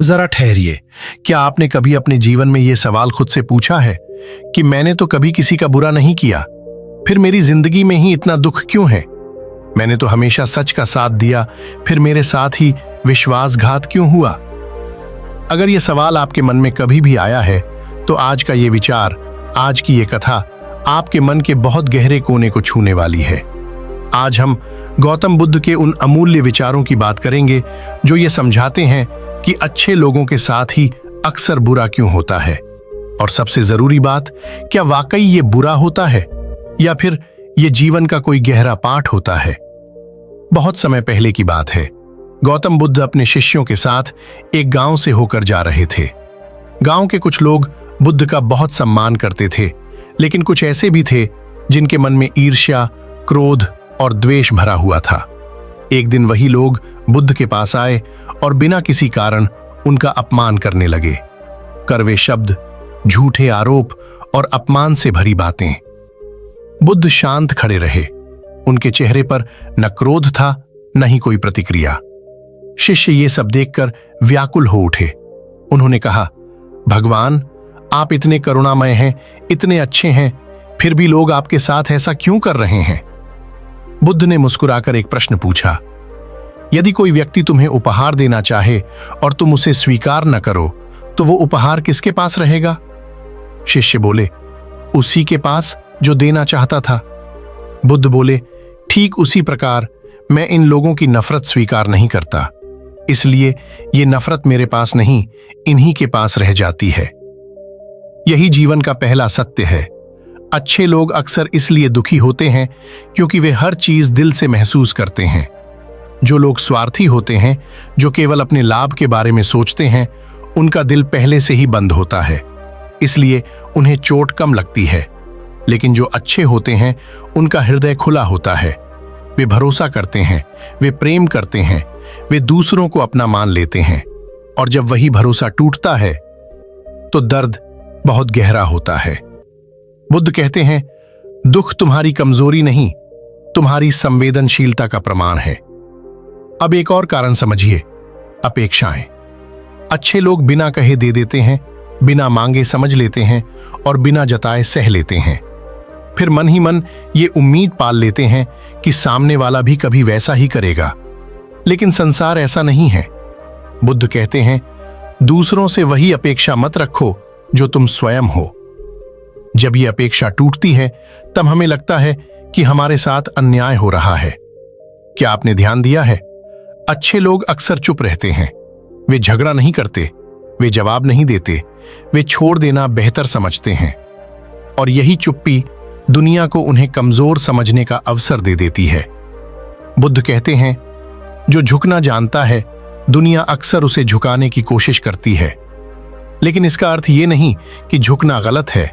जरा ठहरिए, क्या आपने कभी अपने जीवन में ये सवाल खुद से पूछा है कि मैंने तो कभी किसी का बुरा नहीं किया, फिर मेरी जिंदगी में ही इतना दुख क्यों है? मैंने तो हमेशा सच का साथ दिया, फिर मेरे साथ ही विश्वासघात क्यों हुआ? अगर ये सवाल आपके मन में कभी भी आया है तो आज का ये विचार, आज की ये कथा आपके मन के बहुत गहरे कोने को छूने वाली है। आज हम गौतम बुद्ध के उन अमूल्य विचारों की बात करेंगे जो ये समझाते हैं कि अच्छे लोगों के साथ ही अक्सर बुरा क्यों होता है। और सबसे जरूरी बात, क्या वाकई ये बुरा होता है या फिर ये जीवन का कोई गहरा पाठ होता है? बहुत समय पहले की बात है। गौतम बुद्ध अपने शिष्यों के साथ एक गांव से होकर जा रहे थे। गांव के कुछ लोग बुद्ध का बहुत सम्मान करते थे, लेकिन कुछ ऐसे भी थे जिनके मन में ईर्ष्या, क्रोध और द्वेष भरा हुआ था। एक दिन वही लोग बुद्ध के पास आए और बिना किसी कारण उनका अपमान करने लगे। कड़वे शब्द, झूठे आरोप और अपमान से भरी बातें। बुद्ध शांत खड़े रहे। उनके चेहरे पर न क्रोध था, न ही कोई प्रतिक्रिया। शिष्य ये सब देखकर व्याकुल हो उठे। उन्होंने कहा, भगवान, आप इतने करुणामय हैं, इतने अच्छे हैं, फिर भी लोग आपके साथ ऐसा क्यों कर रहे हैं? बुद्ध ने मुस्कुराकर एक प्रश्न पूछा, यदि कोई व्यक्ति तुम्हें उपहार देना चाहे और तुम उसे स्वीकार न करो तो वो उपहार किसके पास रहेगा? शिष्य बोले, उसी के पास जो देना चाहता था। बुद्ध बोले, ठीक उसी प्रकार मैं इन लोगों की नफरत स्वीकार नहीं करता, इसलिए ये नफरत मेरे पास नहीं, इन्हीं के पास रह जाती है। यही जीवन का पहला सत्य है। अच्छे लोग अक्सर इसलिए दुखी होते हैं क्योंकि वे हर चीज दिल से महसूस करते हैं। जो लोग स्वार्थी होते हैं, जो केवल अपने लाभ के बारे में सोचते हैं, उनका दिल पहले से ही बंद होता है, इसलिए उन्हें चोट कम लगती है। लेकिन जो अच्छे होते हैं, उनका हृदय खुला होता है। वे भरोसा करते हैं, वे प्रेम करते हैं, वे दूसरों को अपना मान लेते हैं। और जब वही भरोसा टूटता है तो दर्द बहुत गहरा होता है। बुद्ध कहते हैं, दुख तुम्हारी कमजोरी नहीं, तुम्हारी संवेदनशीलता का प्रमाण है। अब एक और कारण समझिए, अपेक्षाएं। अच्छे लोग बिना कहे दे देते हैं, बिना मांगे समझ लेते हैं और बिना जताए सह लेते हैं। फिर मन ही मन ये उम्मीद पाल लेते हैं कि सामने वाला भी कभी वैसा ही करेगा। लेकिन संसार ऐसा नहीं है। बुद्ध कहते हैं, दूसरों से वही अपेक्षा मत रखो जो तुम स्वयं हो। जब ये अपेक्षा टूटती है तब हमें लगता है कि हमारे साथ अन्याय हो रहा है। क्या आपने ध्यान दिया है, अच्छे लोग अक्सर चुप रहते हैं। वे झगड़ा नहीं करते, वे जवाब नहीं देते, वे छोड़ देना बेहतर समझते हैं। और यही चुप्पी दुनिया को उन्हें कमजोर समझने का अवसर दे देती है। बुद्ध कहते हैं, जो झुकना जानता है, दुनिया अक्सर उसे झुकाने की कोशिश करती है। लेकिन इसका अर्थ ये नहीं कि झुकना गलत है।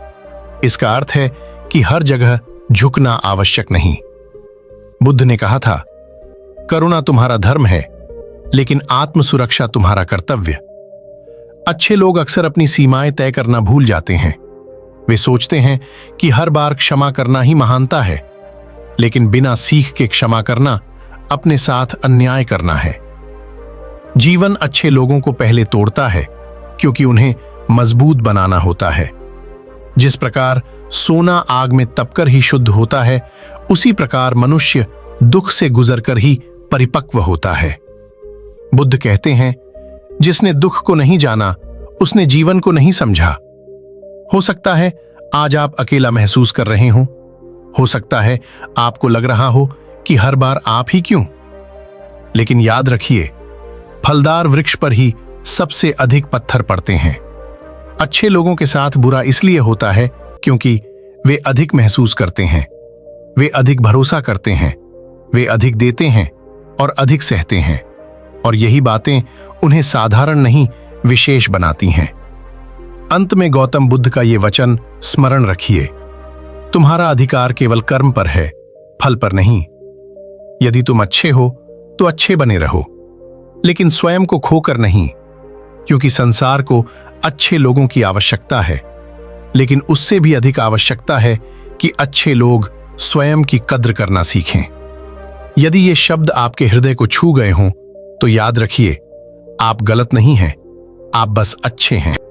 इसका अर्थ है कि हर जगह झुकना आवश्यक नहीं। बुद्ध ने कहा था, करुणा तुम्हारा धर्म है, लेकिन आत्म सुरक्षा तुम्हारा कर्तव्य। अच्छे लोग अक्सर अपनी सीमाएं तय करना भूल जाते हैं। वे सोचते हैं कि हर बार क्षमा करना ही महानता है, लेकिन बिना सीख के क्षमा करना अपने साथ अन्याय करना है। जीवन अच्छे लोगों को पहले तोड़ता है क्योंकि उन्हें मजबूत बनाना होता है। जिस प्रकार सोना आग में तपकर ही शुद्ध होता है, उसी प्रकार मनुष्य दुख से गुजरकर ही परिपक्व होता है। बुद्ध कहते हैं, जिसने दुख को नहीं जाना, उसने जीवन को नहीं समझा। हो सकता है आज आप अकेला महसूस कर रहे हों, हो सकता है आपको लग रहा हो कि हर बार आप ही क्यों, लेकिन याद रखिए, फलदार वृक्ष पर ही सबसे अधिक पत्थर पड़ते हैं। अच्छे लोगों के साथ बुरा इसलिए होता है क्योंकि वे अधिक महसूस करते हैं, वे अधिक भरोसा करते हैं, वे अधिक देते हैं और अधिक सहते हैं। और यही बातें उन्हें साधारण नहीं, विशेष बनाती हैं। अंत में गौतम बुद्ध का ये वचन स्मरण रखिए, तुम्हारा अधिकार केवल कर्म पर है, फल पर नहीं। यदि तुम अच्छे हो तो अच्छे बने रहो, लेकिन स्वयं को खोकर नहीं, क्योंकि संसार को अच्छे लोगों की आवश्यकता है, लेकिन उससे भी अधिक आवश्यकता है कि अच्छे लोग स्वयं की कद्र करना सीखें। यदि ये शब्द आपके हृदय को छू गए हों तो याद रखिए, आप गलत नहीं हैं, आप बस अच्छे हैं।